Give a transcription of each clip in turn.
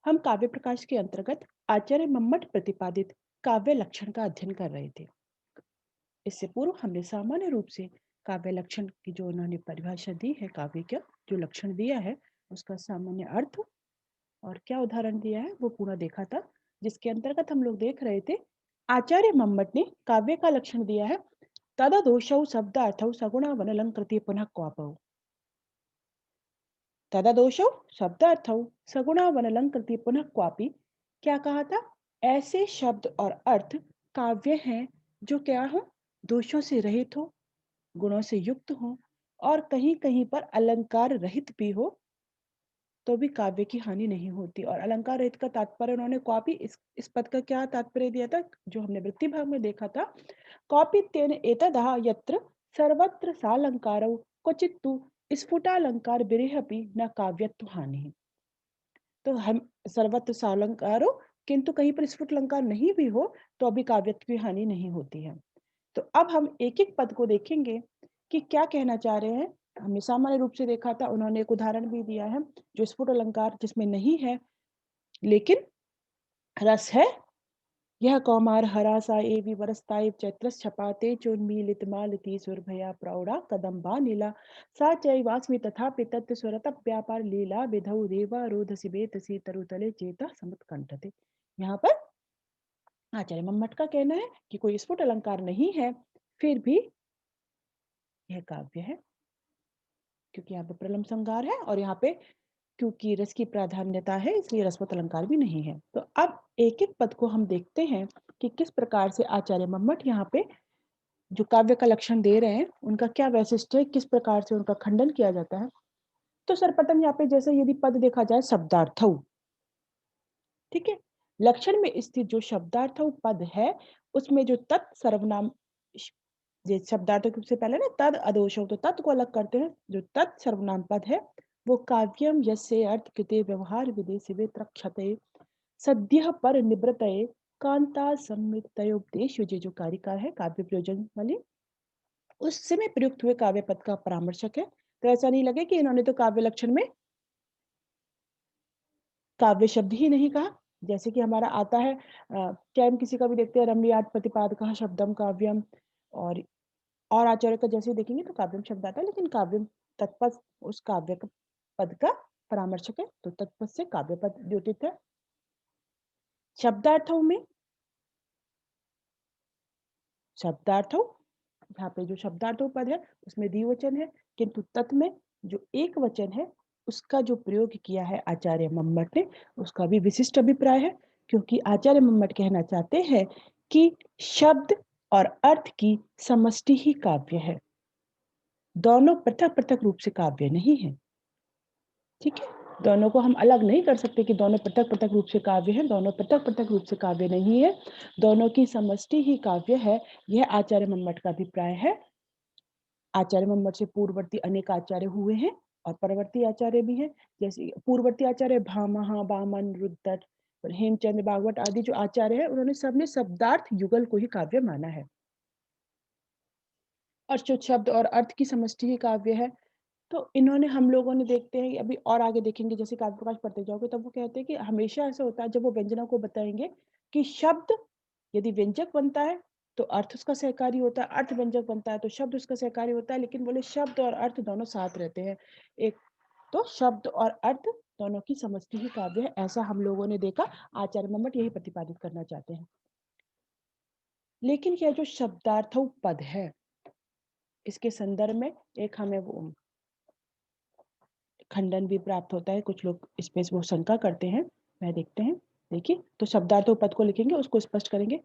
हम काव्य प्रकाश के अंतर्गत आचार्य मम्मट प्रतिपादित काव्य लक्षण का अध्ययन कर रहे थे। इससे पूर्व हमने सामान्य रूप से काव्य लक्षण की जो उन्होंने परिभाषा दी है, काव्य का जो लक्षण दिया है उसका सामान्य अर्थ और क्या उदाहरण दिया है वो पूरा देखा था, जिसके अंतर्गत हम लोग देख रहे थे आचार्य मम्मट ने काव्य का लक्षण दिया है। तदा दोषौ शब्दार्थौ सगुणा वनलंकृति पुनः क्वापौ। तदादोषौ शब्दार्थौ सगुणा वनलंकृति पुनः क्वापि। क्या कहा था? ऐसे शब्द और अर्थ काव्य हैं जो क्या हो, दोषों से रहित हो, गुणों से युक्त हो और कहीं कहीं पर अलंकार रहित भी हो, तो भी काव्य की हानि नहीं होती। और अलंकार रहित का तात्पर्य उन्होंने कॉपी इस पद का क्या तात्पर्य दिया था, जो हमने वृत्ति भाग में देखा था। कॉपी तेन एतदः यत्र सर्वत्र सालंकारौ क्वचित् तु स्फुटालंकार बिरेहपि न काव्यत्व हानि। तो हम सर्वत्र सालंकारो, किंतु कहीं पर स्फुट अलंकार नहीं भी हो तो अभी काव्यत्व की हानि नहीं होती है। तो अब हम एक एक पद को देखेंगे कि क्या कहना चाह रहे हैं। हमने सामान्य रूप से देखा था, उन्होंने एक उदाहरण भी दिया है जो स्फुट अलंकार जिसमें नहीं है लेकिन रस है। यह कौमार हरा सा एवि वरस्ताइव चैत्रस छपाते चोन्मीलित मालती सुरभया प्रौढ़ा कदम्बा नीला सा चैवास्मि तथापि तत् स्वरत व्यापार लीला विधौ रेवा रोधसि बेतसि तरुतले चेता समुत्कंठते। यहाँ पर आचार्य मम्मट का कहना है कि कोई स्फुट अलंकार नहीं है, फिर भी यह काव्य है, क्योंकि यहाँ पे प्रलम संगार है और यहाँ पे क्योंकि रस की प्राधान्यता है इसलिए रसवत अलंकार भी नहीं है। तो अब एक एक पद को हम देखते हैं कि किस प्रकार से आचार्य मम्मट यहाँ पे जो काव्य का लक्षण दे रहे हैं उनका क्या वैशिष्ट्य है, किस प्रकार से उनका खंडन किया जाता है। तो सर्वप्रथम यहाँ पे जैसे यदि पद देखा जाए शब्दार्थौ, ठीक है, लक्षण में स्थित जो शब्दार्थौ पद है उसमें जो तत् सर्वनाम ये शब्दार्थ से पहले ना तद अदोषौ, तो तत् को अलग करते हैं। जो तत् सर्वनाम पद है वो काव्यम यस्य अर्थ कृते व्यवहार विधि शिवे त्रक्षते सद्यः पर निवृतये कांता सम्मित तयोपदेश, ये जो कारिका है काव्य प्रयोजन वाली, उससे में प्रयुक्त हुए काव्य पद का परामर्शक है। तो ऐसा नहीं लगे कि इन्होंने तो काव्य लक्षण में काव्य शब्द ही नहीं कहा। जैसे कि हमारा आता है चाहे हम किसी का भी देखते हैं, रम्यात प्रतिपादकः शब्दम काव्यम, और आचार्य का जैसे देखेंगे तो काव्यम शब्द आता है, लेकिन काव्यम तत्पद उस काव्य का पद का परामर्शक है, तो तत्पद से काव्य पद द्योतित है। शब्दार्थों में शब्दार्थों, यहाँ पे जो शब्दार्थों पद है उसमें द्विवचन है, किंतु तत् में जो एक वचन है उसका जो प्रयोग किया है आचार्य मम्मट ने, उसका भी विशिष्ट अभिप्राय है। क्योंकि आचार्य मम्मट कहना चाहते हैं कि शब्द और अर्थ की समष्टि ही काव्य है, दोनों पृथक पृथक रूप से काव्य नहीं है। ठीक है, दोनों को हम अलग नहीं कर सकते कि दोनों पृथक पृथक रूप से काव्य है, दोनों पृथक पृथक रूप से काव्य नहीं है, दोनों की समष्टि ही काव्य है। यह आचार्य मम्मट का अभिप्राय है। आचार्य मम्मट से पूर्ववर्ती अनेक आचार्य हुए हैं और परवर्ती आचार्य भी हैं। जैसे पूर्ववर्ती आचार्य भामह, वामन, रुद्र, हेमचंद्र, भागवत आदि जो आचार्य है उन्होंने सबने शब्दार्थ युगल को ही काव्य माना है, और जो शब्द और अर्थ की समष्टि ही काव्य है। तो इन्होंने, हम लोगों ने देखते हैं अभी और आगे देखेंगे, जैसे काव्य प्रकाश पढ़ते जाओगे तब वो कहते हैं कि हमेशा ऐसा होता है जब वो व्यंजनों को बताएंगे कि शब्द यदि व्यंजक बनता है तो अर्थ उसका सहकारी होता है, अर्थ व्यंजक बनता है तो शब्द उसका सहकारी होता है, लेकिन बोले शब्द और अर्थ दोनों साथ रहते हैं। एक तो शब्द और अर्थ दोनों की समष्टि ही काव्य है, ऐसा हम लोगों ने देखा। आचार्य मम्मट यही प्रतिपादित करना चाहते हैं। लेकिन यह जो शब्दार्थ पद है इसके संदर्भ में एक हमें वो खंडन भी प्राप्त होता है, कुछ लोग इसमें वो शंका करते हैं। वह देखते हैं, देखिए तो शब्दार्थ पद को लिखेंगे उसको स्पष्ट करेंगे।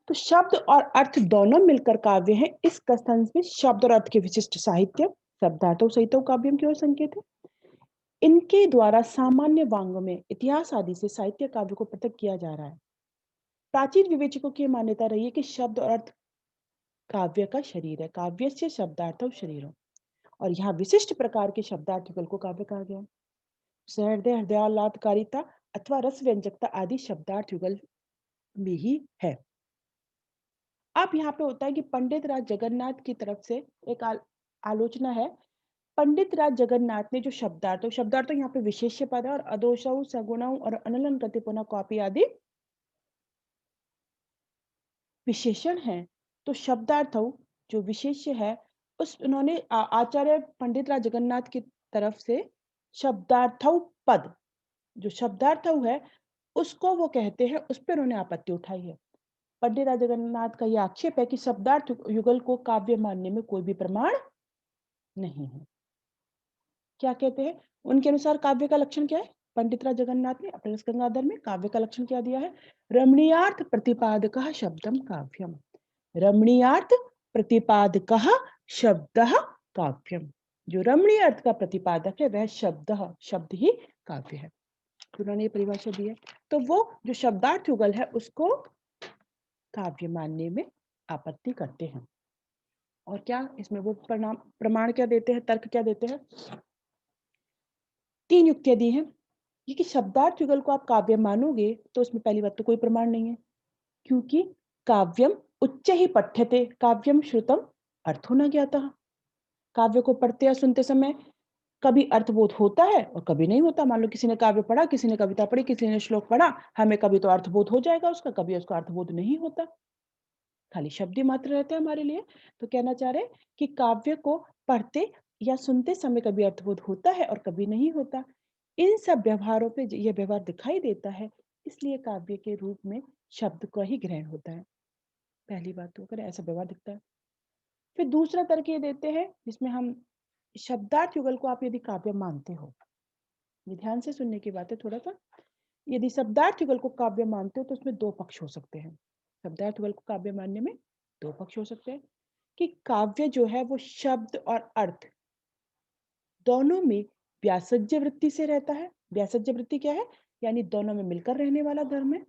तो शब्द और अर्थ दोनों मिलकर काव्य है। इस कथन में शब्द और अर्थ के विशिष्ट साहित्य शब्दार्थों सहित काव्यम की ओर संकेत है। इनके द्वारा सामान्य वांग में इतिहास आदि से साहित्य काव्य को पृथक किया जा रहा है। प्राचीन विवेचकों की मान्यता रही है कि शब्द और अर्थ काव्य का शरीर है, काव्य से शब्दार्थ शरीर, और यहाँ विशिष्ट प्रकार के शब्दार्थ युगल को काव्य कहा गया। सहृदय, हृदयाह्लादकारिता अथवा रस व्यंजकता आदि शब्दार्थ युगल में ही है। अब यहाँ पे होता है कि पंडित राज जगन्नाथ की तरफ से एक आलोचना है पंडित राज जगन्नाथ ने जो शब्दार्थ यहाँ पे विशेष्य पद है और अदोषौ सगुणौ और अनलन गति पुनः कॉपी आदि विशेषण है। तो शब्दार्थ जो विशेष्य है उस उन्होंने आचार्य पंडित राज जगन्नाथ की तरफ से शब्दार्थ पद जो शब्दार्थ है उसको वो कहते हैं, उस पर उन्होंने आपत्ति उठाई है। पंडित राज जगन्नाथ का यह आक्षेप है कि शब्दार्थ युगल को काव्य मानने में कोई भी प्रमाण नहीं है। क्या कहते हैं? उनके अनुसार काव्य का लक्षण क्या है? पंडित राज जगन्नाथ ने अपने रसगंगाधर में काव्य का लक्षण क्या दिया है? रमणीयार्थ प्रतिपादकः शब्दम काव्यम। रमणीयार्थ प्रतिपादकः शब्दः काव्यम। जो रमणीय अर्थ का प्रतिपादक है वह शब्द ही काव्य है। उन्होंने ये परिभाषा दी है। तो वो जो शब्दार्थ युगल है उसको काव्य मानने में आपत्ति करते हैं। और क्या इसमें वो प्रमाण क्या देते हैं, तर्क क्या देते हैं? 3 युक्तियां दी हैं। ये कि शब्दार्थ युगल को आप काव्य मानोगे तो उसमें पहली बात तो कोई प्रमाण नहीं है, क्योंकि काव्यम उच्च ही पठ्यते काव्यम श्रुतम अर्थो न ज्ञातः। काव्य को पढ़ते या सुनते समय कभी अर्थबोध होता है और कभी नहीं होता। मान लो किसी ने काव्य पढ़ा, किसी ने कविता पढ़ी, किसी ने श्लोक पढ़ा, हमें कभी तो अर्थबोध हो जाएगा उसका, कभी उसका अर्थबोध नहीं होता, खाली शब्द ही मात्र रहते हैं हमारे लिए। तो कहना चाह रहे कि काव्य को पढ़ते या सुनते समय कभी अर्थबोध होता है और कभी नहीं होता। इन सब व्यवहारों पे यह व्यवहार दिखाई देता है, इसलिए काव्य के रूप में शब्द का ही ग्रहण होता है। पहली बात तो अगर ऐसा व्यवहार दिखता है। फिर दूसरा तर्क ये देते हैं जिसमें हम शब्दार्थ युगल को आप यदि काव्य मानते हो, ये ध्यान से सुनने की बात है थोड़ा सा। यदि शब्दार्थ युगल को काव्य मानते हो तो उसमें दो पक्ष हो सकते हैं। शब्दार्थ युगल को काव्य मानने में दो पक्ष हो सकते हैं कि काव्य जो है वो शब्द और अर्थ दोनों में व्यासज्य वृत्ति से रहता है। व्यासज्य वृत्ति क्या है? यानी दोनों में मिलकर रहने वाला धर्म है।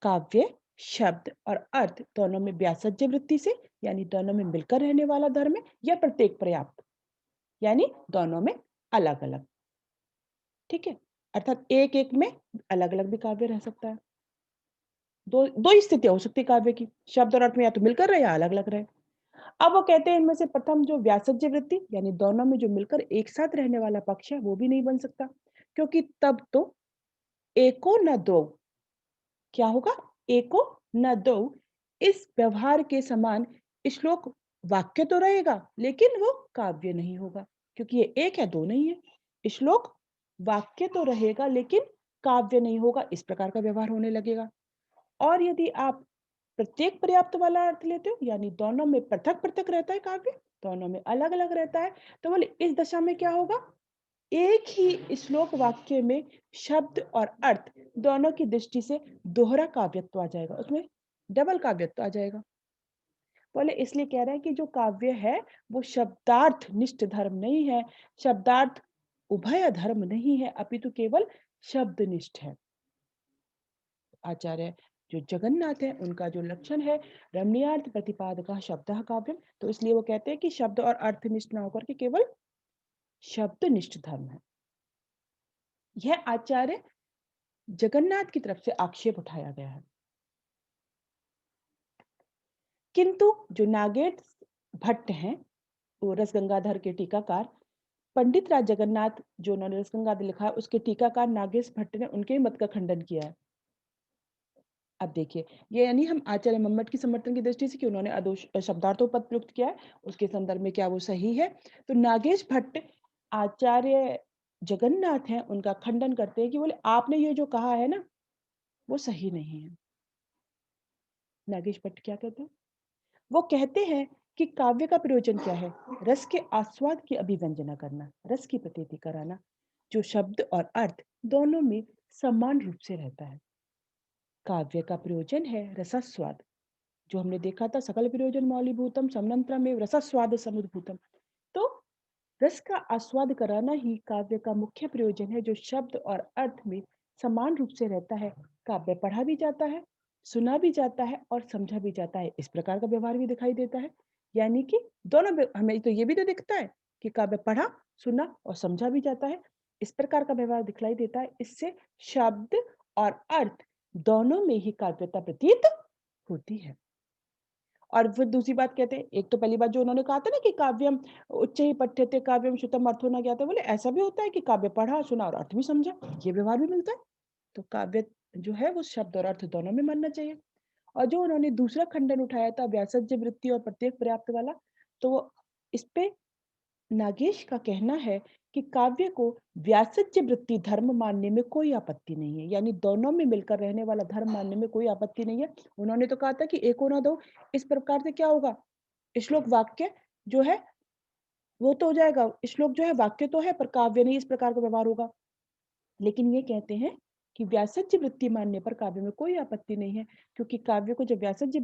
काव्य शब्द और अर्थ दोनों में व्यासज्य वृत्ति से यानी दोनों में मिलकर रहने वाला धर्म है, या प्रत्येक पर्याप्त यानी दोनों में अलग अलग। ठीक है, अर्थात एक एक में अलग अलग भी काव्य रह सकता है। दो ही स्थितियां हो सकती है काव्य की, शब्द और अर्थ में या तो मिलकर रहे या अलग अलग रहे। अब वो कहते हैं इनमें से प्रथम जो व्यासज्य वृत्ति यानी दोनों में जो मिलकर एक साथ रहने वाला पक्ष है वो भी नहीं बन सकता, क्योंकि तब तो एको न दो, क्या होगा? एको न दो, इस व्यवहार के समान श्लोक वाक्य तो रहेगा लेकिन वो काव्य नहीं होगा, क्योंकि ये एक है दो नहीं है। श्लोक वाक्य तो रहेगा लेकिन काव्य नहीं होगा, इस प्रकार का व्यवहार होने लगेगा। और यदि आप प्रत्येक पर्याप्त वाला अर्थ लेते हो यानी दोनों में पृथक पृथक रहता है काव्य, दोनों में अलग अलग रहता है, तो बोले इस दशा में क्या होगा? एक ही श्लोक वाक्य में शब्द और अर्थ दोनों की दृष्टि से दोहरा काव्यत्व आ जाएगा, उसमें डबल काव्यत्व आ जाएगा। बोले इसलिए कह रहे हैं कि जो काव्य है वो शब्दार्थ निष्ठ धर्म नहीं है, शब्दार्थ उभय धर्म नहीं है, अपितु केवल शब्दनिष्ठ है। आचार्य जो जगन्नाथ है उनका जो लक्षण है रमणीयार्थ प्रतिपादक शब्द काव्यम, तो इसलिए वो कहते हैं कि शब्द और अर्थनिष्ठ न होकर के केवल शब्दनिष्ठ धर्म है। यह आचार्य जगन्नाथ की तरफ से आक्षेप उठाया गया है। किंतु जो नागेश भट्ट हैं, वो रसगंगाधर के टीकाकार, पंडित राज जगन्नाथ जो उन्होंने रसगंगाधर लिखा है उसके टीकाकार नागेश भट्ट ने उनके मत का खंडन किया है। अब देखिए, ये यानी हम आचार्य मम्मट की समर्थन की दृष्टि से कि उन्होंने अदोष शब्दार्थों पद प्रयुक्त किया है, उसके संदर्भ में क्या वो सही है? तो नागेश भट्ट आचार्य जगन्नाथ हैं, उनका खंडन करते हैं कि बोले आपने ये जो कहा है ना, वो सही नहीं है। नागेश भट्ट क्या कहते हैं? वो कहते हैं कि काव्य का प्रयोजन क्या है? रस के आस्वाद की अभिव्यंजना करना, रस की प्रतीति कराना, जो शब्द और अर्थ दोनों में समान रूप से रहता है। काव्य का प्रयोजन है रसास्वाद, जो हमने देखा था सकल प्रयोजन मौलिभूतम समनंतरम में रसास्वाद समुद्भूतम। तो रस का आस्वाद कराना ही काव्य का मुख्य प्रयोजन है, जो शब्द और अर्थ में समान रूप से रहता है। काव्य पढ़ा भी जाता है, सुना भी जाता है और समझा भी जाता है, इस प्रकार का व्यवहार भी दिखाई देता है। यानी कि दोनों हमें तो ये भी तो दिखता है कि काव्य पढ़ा, सुना और समझा भी जाता है, इस प्रकार का व्यवहार दिखलाई देता है। इससे शब्द और अर्थ दोनों में ही काव्यता प्रतीत होती है। और फिर दूसरी बात कहते हैं, एक तो पहली बात जो उन्होंने कहा था ना कि काव्यम उच्चैः पठ्यते काव्यम श्रुतम् अर्थो न ज्ञायते, बोले ऐसा भी होता है कि काव्य पढ़ा, सुना और अर्थ भी समझा, ये व्यवहार भी मिलता है। तो काव्य जो है वो शब्द और अर्थ दोनों में मानना चाहिए। और जो उन्होंने दूसरा खंडन उठाया था व्यासज्य वृत्ति और प्रत्येक पर्याप्त वाला, तो इस पे नागेश का कहना है कि काव्य को व्यासज्य वृत्ति धर्म मानने में कोई आपत्ति नहीं है, यानी दोनों में मिलकर रहने वाला धर्म मानने में कोई आपत्ति नहीं है। उन्होंने तो कहा था कि एको ना दो, इस प्रकार से क्या होगा, श्लोक वाक्य जो है वो तो हो जाएगा, श्लोक जो है वाक्य तो है पर काव्य नहीं, इस प्रकार का व्यवहार होगा। लेकिन ये कहते हैं कि व्यासज्य वृत्ति मानने पर काव्य में कोई आपत्ति नहीं है, क्योंकि काव्य को जब व्यासज्य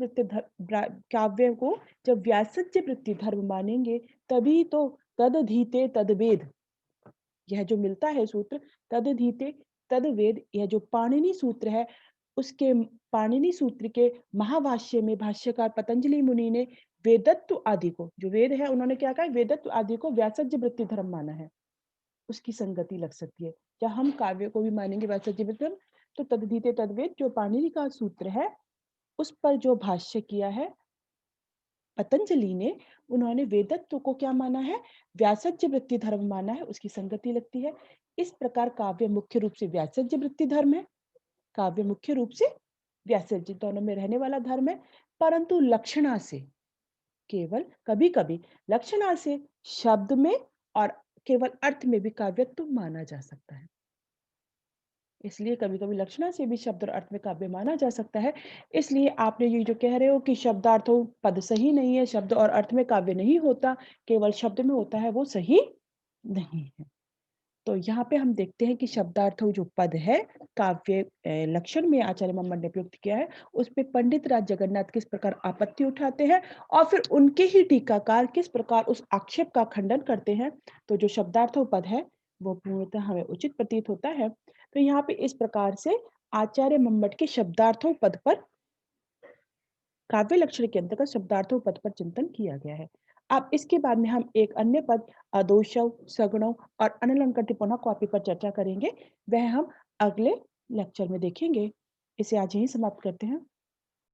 वृत्ति धर्म मानेंगे, तभी तो तदधीते तदवेद, यह जो मिलता है सूत्र, तदधीते तदवेद, यह जो पाणिनि सूत्र है, उसके पाणिनि सूत्र के महाभाष्य में भाष्यकार पतंजलि मुनि ने वेदत्व आदि को, जो वेद है उन्होंने क्या कहा है, वेदत्व आदि को व्यासज्य वृत्ति धर्म माना है, उसकी संगति लग सकती है। या हम काव्य को भी मानेंगे व्यासज्य वृत्ति धर्म, तो तदधीते तदवेद जो पाणिनि का सूत्र है, उस पर जो भाष्य किया है पतंजलि ने, उन्होंने वेदत्व को क्या माना है, व्यासज्य वृत्ति धर्म माना है, उसकी संगति लगती है। इस प्रकार काव्य मुख्य रूप से व्यासज्य वृत्ति धर्म है, काव्य मुख्य रूप से व्यासज्य दोनों में रहने वाला धर्म है, परंतु लक्षणा से, केवल कभी-कभी लक्षणा से शब्द में और केवल अर्थ में भी काव्यत्व माना जा सकता है। इसलिए कभी-कभी लक्षणा से भी शब्द और अर्थ में काव्य माना जा सकता है। इसलिए आपने ये जो कह रहे हो कि शब्दार्थों पद सही नहीं है, शब्द और अर्थ में काव्य नहीं होता, केवल शब्द में होता है, वो सही नहीं है। तो यहाँ पे हम देखते हैं कि शब्दार्थ जो पद है, काव्य लक्षण में आचार्य मंमट ने प्रयुक्त किया है, उस पे पंडित राज जगन्नाथ किस प्रकार आपत्ति उठाते हैं और फिर उनके ही टीकाकार किस प्रकार उस आक्षेप का खंडन करते हैं। तो जो शब्दार्थ पद है, वो पूर्णतः हमें उचित प्रतीत होता है। तो यहाँ पे इस प्रकार से आचार्य मंमट के शब्दार्थों पद पर, काव्य लक्षण के अंतर्गत शब्दार्थों पद पर चिंतन किया गया है। अब इसके बाद में हम एक अन्य पद अदोषौ, सगुणौ और अनलंकृत टिप्पणा कॉपी पर चर्चा करेंगे। वह हम अगले लेक्चर में देखेंगे। इसे आज यहीं समाप्त करते हैं।